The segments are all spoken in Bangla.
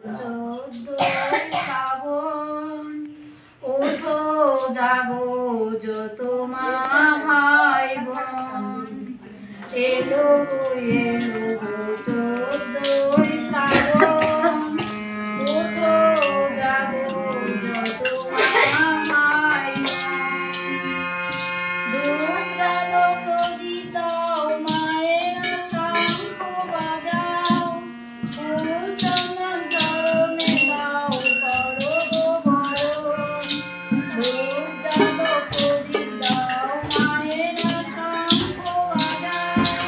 চোদ্দই শ্রাবণ ওঠো জাগো যত মা ভাই বোন এলো এলো চোদ্দই শ্রাবণ ওঠো জাগো যত মা ভাই বোন দুধ জালো প্রদীপ দাও মায়ের শঙ্খ বাজাও ফুল চন্দন চরণে দাও করো বরণ দুধ জালো প্রদীপ দাও মায়ের শঙ্খ বাজাও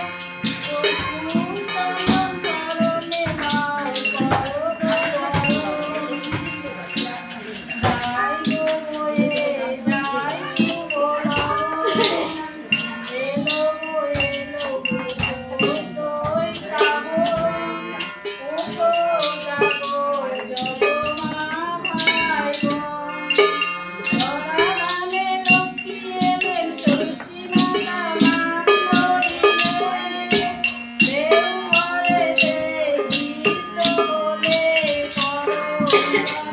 ফুল চন্দন চরণে দাও করো বরণ যাই গো বয়ে যাই শুভ লগন এলো গো এলো গো চোদ্দই শ্রাবণ ওঠো জাগো যত মা ভাই বোন ধরা নামে লক্ষ্মী এলেন তুলসী মালা মান করিলেন দেও ঘরে দেই গীত বলে করো